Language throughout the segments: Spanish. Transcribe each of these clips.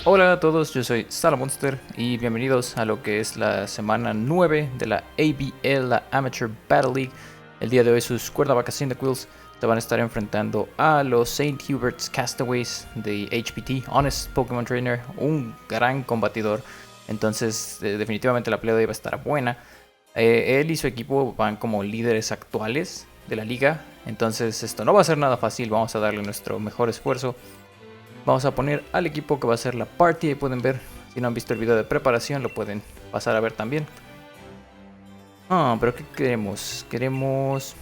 Hola a todos, yo soy Salamonster y bienvenidos a lo que es la semana 9 de la ABL, la Amateur Battle League. El día de hoy sus cuerdabacas Cyndaquils se van a estar enfrentando a los St. Hubert's Castaways de HPT, Honest Pokémon Trainer, un gran combatidor. Entonces definitivamente la pelea de hoy va a estar buena. Él y su equipo van como líderes actuales de la liga, entonces esto no va a ser nada fácil, vamos a darle nuestro mejor esfuerzo. Vamos a poner al equipo que va a ser la party. Ahí pueden ver, si no han visto el video de preparación, lo pueden pasar a ver también. Pero ¿qué queremos? Queremos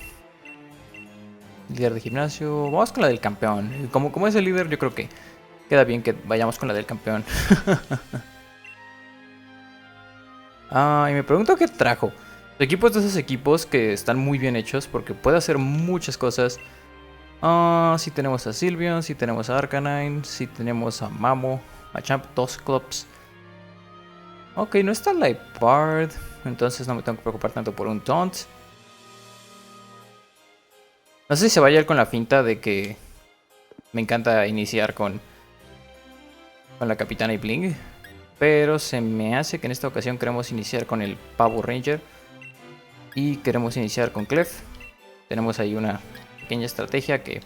líder de gimnasio. Vamos con la del campeón. Como es el líder, yo creo que queda bien que vayamos con la del campeón. Y me pregunto qué trajo. Su equipo es de esos equipos que están muy bien hechos porque puede hacer muchas cosas. Sí tenemos a Sylveon, sí tenemos a Arcanine, sí tenemos a Mamo, a Champ, dos Clubs. Ok, no está Liepard, entonces no me tengo que preocupar tanto por un Taunt. No sé si se vaya a ir con la finta de que me encanta iniciar con la Capitana y Bling. Pero se me hace que en esta ocasión queremos iniciar con el Pavo Ranger. Y queremos iniciar con Clef. Tenemos ahí una pequeña estrategia que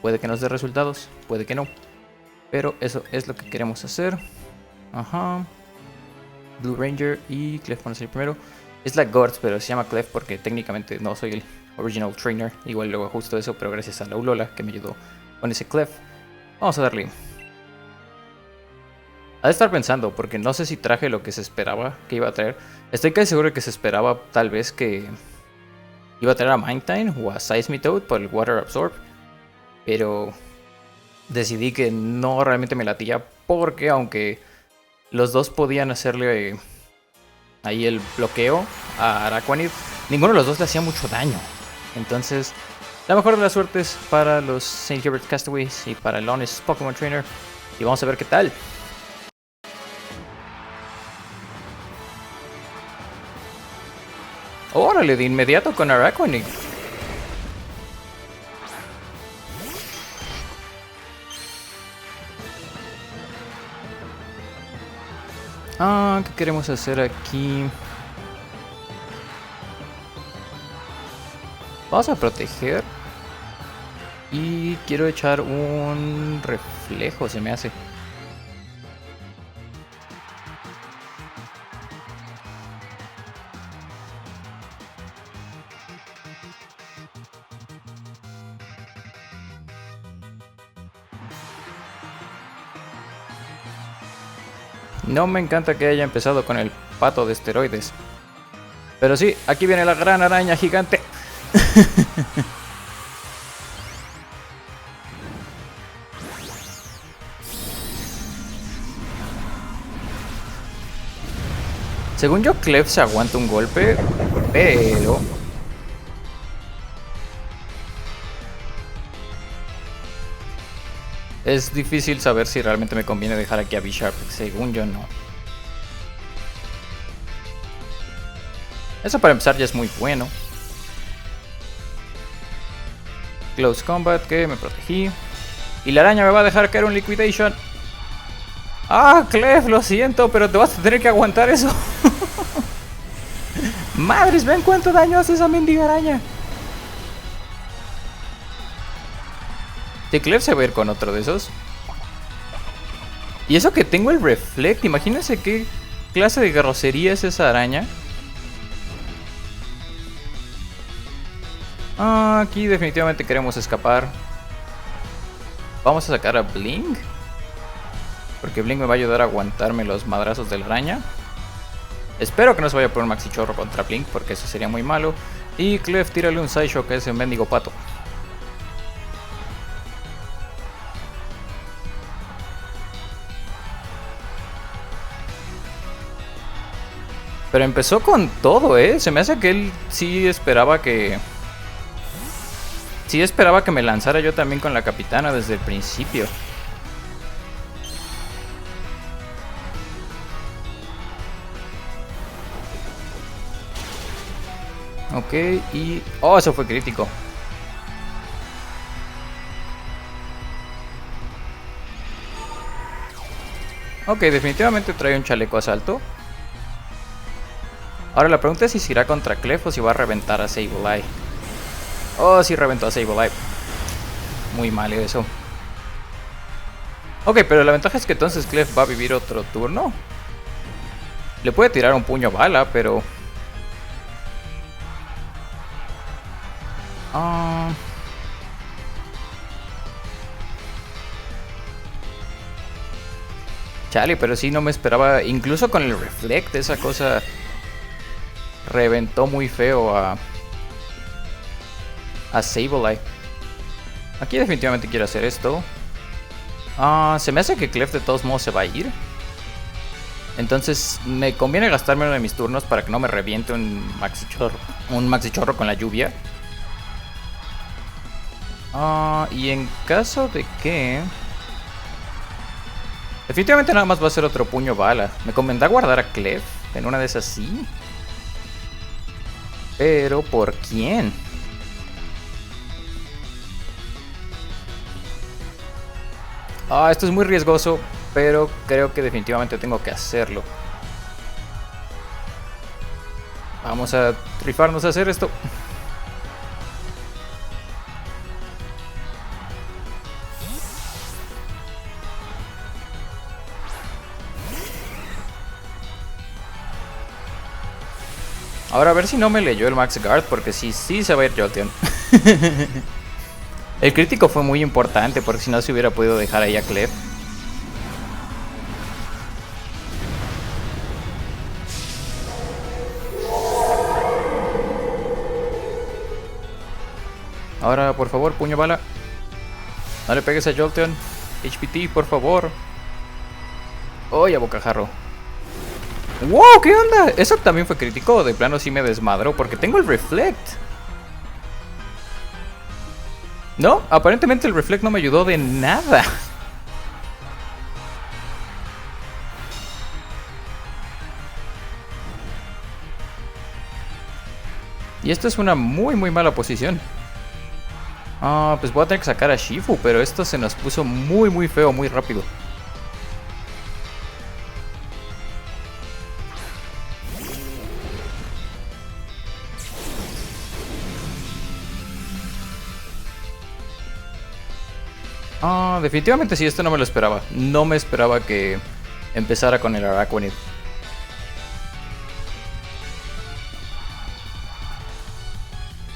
puede que nos dé resultados, puede que no. Pero eso es lo que queremos hacer. Blue Ranger y Clef van a ser primero. Es la Gortz, pero se llama Clef porque técnicamente no soy el original trainer. Igual luego ajusto eso, pero gracias a la Ulola que me ayudó con ese Clef. Vamos a darle. Ha de estar pensando, porque no sé si traje lo que se esperaba que iba a traer. Estoy casi seguro que se esperaba tal vez que iba a traer a Mantine o a Seismitoad por el Water Absorb. Pero decidí que no realmente me latía porque aunque los dos podían hacerle ahí el bloqueo a Araquanid, ninguno de los dos le hacía mucho daño. Entonces, la mejor de las suertes para los St. Hubert's Castaways y para el Honest Pokémon Trainer. Y vamos a ver qué tal. Órale, de inmediato con Araquanid. ¿Qué queremos hacer aquí? Vamos a proteger. Y quiero echar un reflejo, se me hace. No me encanta que haya empezado con el pato de esteroides. Pero sí, aquí viene la gran araña gigante. Según yo, Clef se aguanta un golpe, pero es difícil saber si realmente me conviene dejar aquí a B-Sharp. Según yo, no. Eso para empezar ya es muy bueno. Close Combat, que me protegí. Y la araña me va a dejar caer un Liquidation. Clef, lo siento, pero te vas a tener que aguantar eso. Madres, ven cuánto daño hace esa mendiga araña. De Clef se va a ir con otro de esos. Y eso que tengo el Reflect. Imagínense qué clase de grosería es esa araña. Aquí definitivamente queremos escapar. Vamos a sacar a Bling, porque Bling me va a ayudar a aguantarme los madrazos de la araña. Espero que no se vaya por un Maxi Chorro contra Blink, porque eso sería muy malo. Y Clef, tírale un Sideshock a ese mendigo pato. Pero empezó con todo, Se me hace que él sí esperaba que... Sí esperaba que me lanzara yo también con la Capitana desde el principio. Ok, y... eso fue crítico. Ok, definitivamente trae un chaleco asalto. Ahora la pregunta es si irá contra Clef o si va a reventar a Sableye. Oh, sí reventó a Sableye. Muy mal eso. Ok, pero la ventaja es que entonces Clef va a vivir otro turno. Le puede tirar un puño bala, pero... Chale, pero sí no me esperaba. Incluso con el Reflect, esa cosa reventó muy feo a Sableye. Aquí definitivamente quiero hacer esto. Se me hace que Clef de todos modos se va a ir. Entonces me conviene gastarme uno de mis turnos para que no me reviente un Maxi Chorro con la lluvia. Y en caso de que... definitivamente nada más va a ser otro puño bala. Me convendrá guardar a Clef en una de esas sí. Pero ¿por quién? Esto es muy riesgoso, pero creo que definitivamente tengo que hacerlo. Vamos a rifarnos a hacer esto. Ahora a ver si no me leyó el Max Guard, porque sí se va a ir Jolteon. El crítico fue muy importante, porque si no se hubiera podido dejar ahí a Clef. Ahora, por favor, puño bala. No le pegues a Jolteon. HPT, por favor. Oye, a bocajarro. ¡Wow! ¿Qué onda? Eso también fue crítico. De plano sí me desmadró porque tengo el Reflect. No, aparentemente el Reflect no me ayudó de nada. Y esto es una muy mala posición. Pues voy a tener que sacar a Shifu, pero esto se nos puso muy feo, muy rápido. Definitivamente sí, esto no me lo esperaba. No me esperaba que empezara con el Araquanid.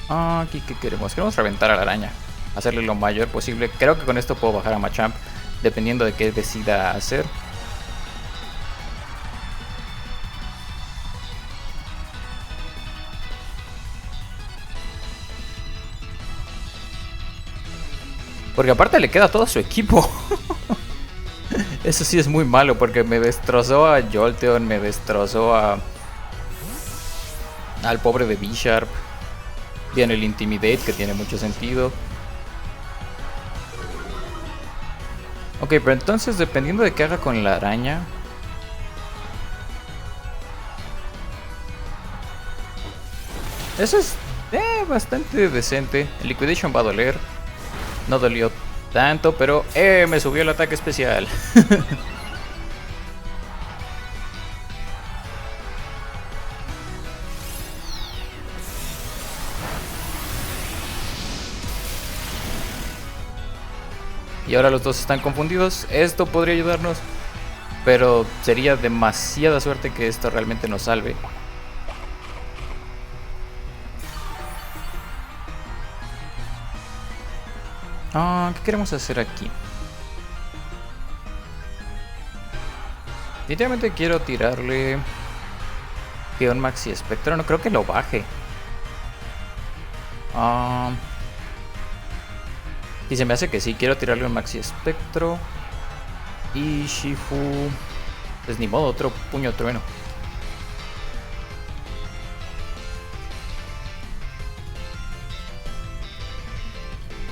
Aquí, ¿qué queremos? Queremos reventar a la araña. Hacerle lo mayor posible. Creo que con esto puedo bajar a Machamp, dependiendo de qué decida hacer. Porque aparte le queda todo su equipo. Eso sí es muy malo, porque me destrozó a Jolteon, me destrozó al pobre de B-Sharp. Viene el Intimidate, que tiene mucho sentido. Ok, pero entonces dependiendo de qué haga con la araña... eso es bastante decente. El Liquidation va a doler. No dolió tanto, pero me subió el ataque especial. Y ahora los dos están confundidos. Esto podría ayudarnos, pero sería demasiada suerte que esto realmente nos salve. ¿Qué queremos hacer aquí? Definitivamente quiero tirarle un Maxi Espectro. No creo que lo baje. Y se me hace que sí. Quiero tirarle un Maxi Espectro. Y Shifu... pues ni modo, otro puño trueno.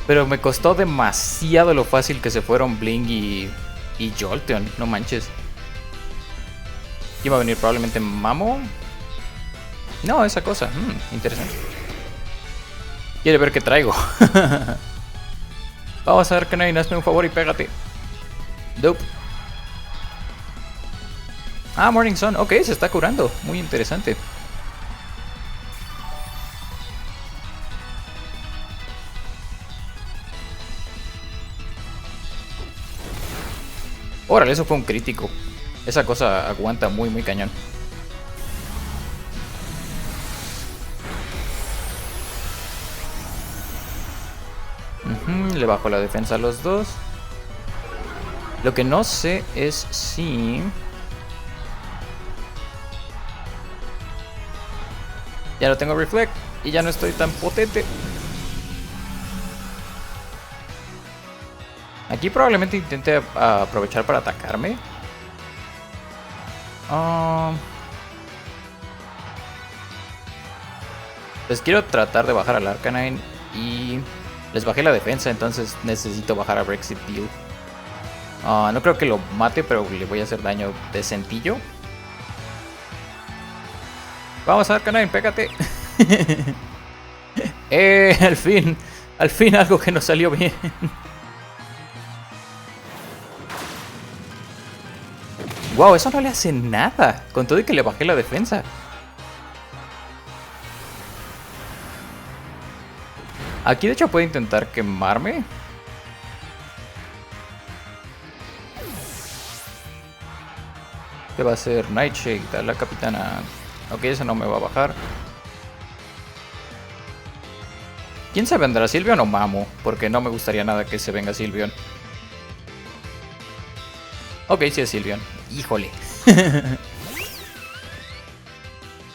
Pero me costó demasiado lo fácil que se fueron Bling y Jolteon. No manches. Iba a venir probablemente Mamo. No, esa cosa. Interesante. Quiere ver qué traigo. Vamos a ver que nadie, hazme un favor y pégate. Dope. Ah, Morning Sun. Ok, se está curando. Muy interesante. Órale, eso fue un crítico. Esa cosa aguanta muy cañón. Le bajo la defensa a los dos. Lo que no sé es si... Ya no tengo Reflect y ya no estoy tan potente. Aquí probablemente intente aprovechar para atacarme. Pues quiero tratar de bajar al Arcanine y les bajé la defensa, entonces necesito bajar a Brexit Deal. No creo que lo mate, pero le voy a hacer daño decentillo. Vamos Arcanine, pégate. Al fin algo que nos salió bien. Wow, eso no le hace nada, con todo y que le bajé la defensa. Aquí de hecho puede intentar quemarme. ¿Qué va a hacer? Nightshade a la capitana. Ok, eso no me va a bajar. ¿Quién se vendrá? ¿Sylveon o Mamo? Porque no me gustaría nada que se venga Sylveon. Ok, sí es Sylveon. Híjole.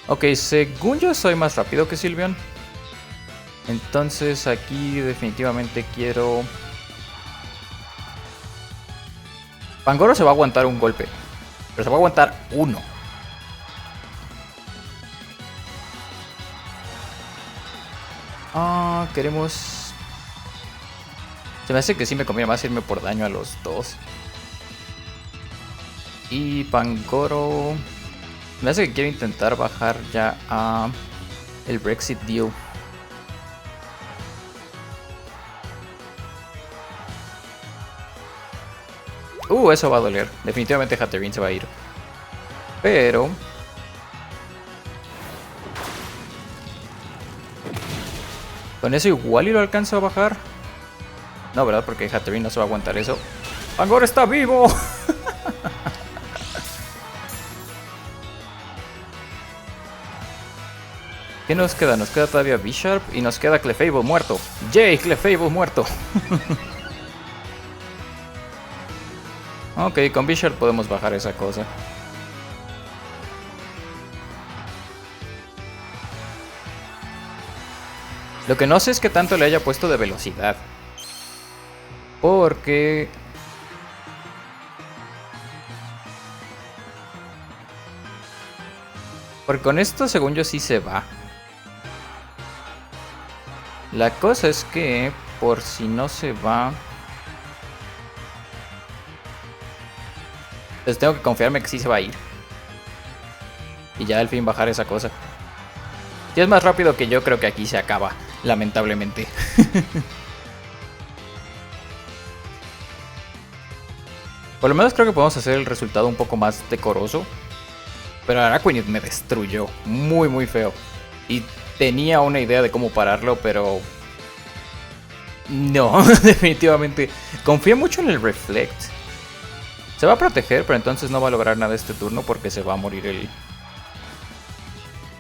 Ok, según yo soy más rápido que Sylveon. Entonces aquí definitivamente quiero... Pangoro se va a aguantar un golpe. Pero se va a aguantar uno. Queremos... Se me hace que sí me conviene más irme por daño a los dos. Y Pangoro... Me hace que quiero intentar bajar ya a el Brexit Deal. Eso va a doler. Definitivamente Hatterene se va a ir. Pero... con eso igual y lo alcanzo a bajar. No, ¿verdad? Porque Hatterene no se va a aguantar eso. ¡Pangoro está vivo! ¿Qué nos queda? Nos queda todavía Bisharp y nos queda Clefable muerto. ¡Yay! Clefable muerto. Ok, con Bisharp podemos bajar esa cosa. Lo que no sé es que tanto le haya puesto de velocidad. Porque... con esto, según yo, sí se va. La cosa es que, por si no se va... pues tengo que confiarme que sí se va a ir. Y ya al fin bajar esa cosa. Si es más rápido que yo, creo que aquí se acaba. Lamentablemente. Por lo menos creo que podemos hacer el resultado un poco más decoroso. Pero Araquanid me destruyó. Muy feo. Y tenía una idea de cómo pararlo, pero... no, definitivamente. Confié mucho en el Reflect. Se va a proteger, pero entonces no va a lograr nada este turno porque se va a morir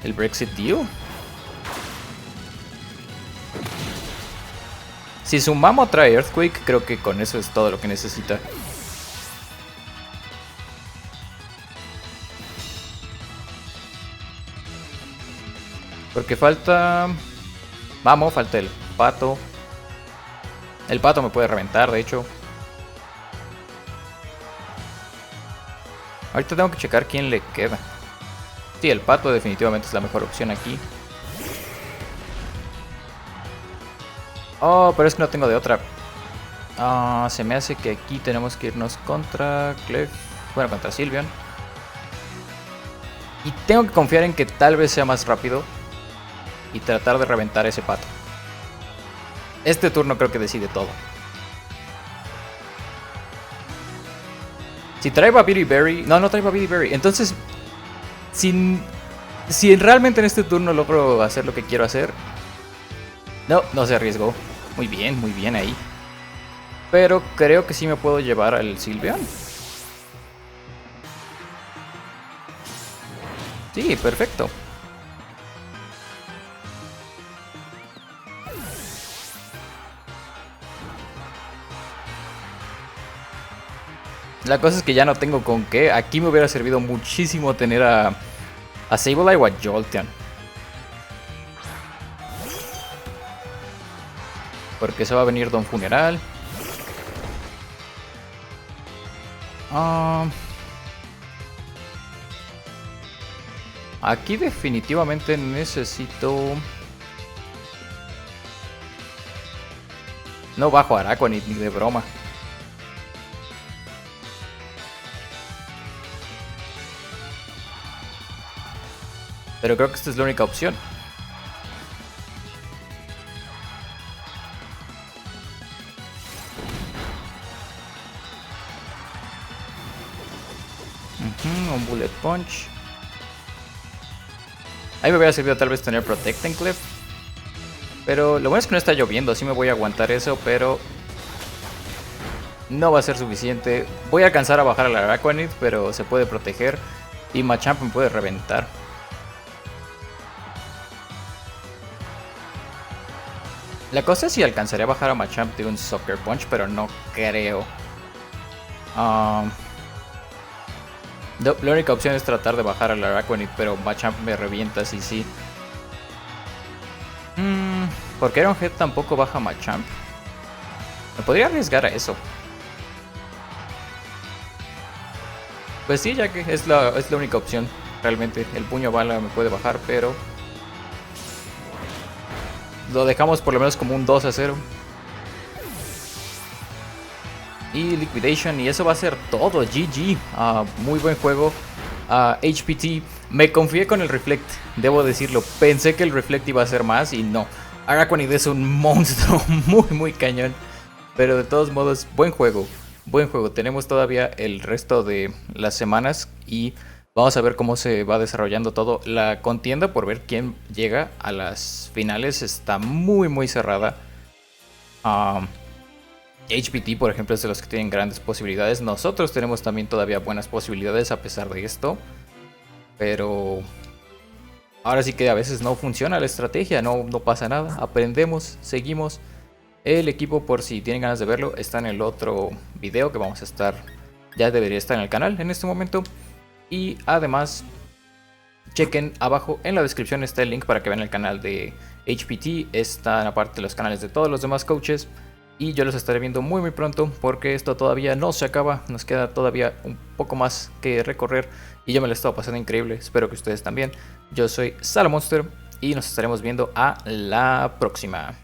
el Brexit Deal. Si su Mamo trae Earthquake, creo que con eso es todo lo que necesita. Porque falta... Mamo, falta el pato. El pato me puede reventar, de hecho. Ahorita tengo que checar quién le queda. Sí, el pato definitivamente es la mejor opción aquí. Oh, pero es que no tengo de otra. Se me hace que aquí tenemos que irnos contra Clef. Bueno, contra Sylveon. Y tengo que confiar en que tal vez sea más rápido. Y tratar de reventar ese pato. Este turno creo que decide todo. Si trae Babidi Berry... No, no trae Babidi Berry. Entonces, si realmente en este turno logro hacer lo que quiero hacer... No, no se arriesgó. Muy bien ahí. Pero creo que sí me puedo llevar al Sylveon. Sí, perfecto. La cosa es que ya no tengo con qué. Aquí me hubiera servido muchísimo tener a Sableye o a Jolteon. Porque se va a venir Don Funeral. Aquí definitivamente necesito... No bajo a Araquanid ni de broma. Pero creo que esta es la única opción. Un Bullet Punch. Ahí me hubiera servido tal vez tener Protect Enclave. Pero lo bueno es que no está lloviendo, así me voy a aguantar eso, pero... No va a ser suficiente. Voy a alcanzar a bajar a la Araquanid, pero se puede proteger. Y Machamp me puede reventar. La cosa es si alcanzaría a bajar a Machamp de un Sucker Punch, pero no creo. La única opción es tratar de bajar a la Araquanid, pero Machamp me revienta si sí. Porque Iron Head tampoco baja Machamp. Me podría arriesgar a eso. Pues sí, ya que es la única opción. Realmente el puño bala me puede bajar, pero... Lo dejamos por lo menos como un 2-0. Y Liquidation, y eso va a ser todo. GG. Muy buen juego. HPT. Me confié con el Reflect, debo decirlo. Pensé que el Reflect iba a ser más y no. Araquanid es un monstruo muy cañón. Pero de todos modos, buen juego. Buen juego. Tenemos todavía el resto de las semanas y vamos a ver cómo se va desarrollando todo. La contienda por ver quién llega a las finales está muy cerrada. HPT, por ejemplo, es de los que tienen grandes posibilidades. Nosotros tenemos también todavía buenas posibilidades a pesar de esto. Pero ahora sí que a veces no funciona la estrategia, no pasa nada. Aprendemos, seguimos. El equipo, por si tienen ganas de verlo, está en el otro video que vamos a estar... Ya debería estar en el canal en este momento. Y además, chequen abajo en la descripción está el link para que vean el canal de HPT. Están aparte los canales de todos los demás coaches. Y yo los estaré viendo muy pronto porque esto todavía no se acaba. Nos queda todavía un poco más que recorrer. Y yo me lo he estado pasando increíble. Espero que ustedes también. Yo soy Salamonster y nos estaremos viendo a la próxima.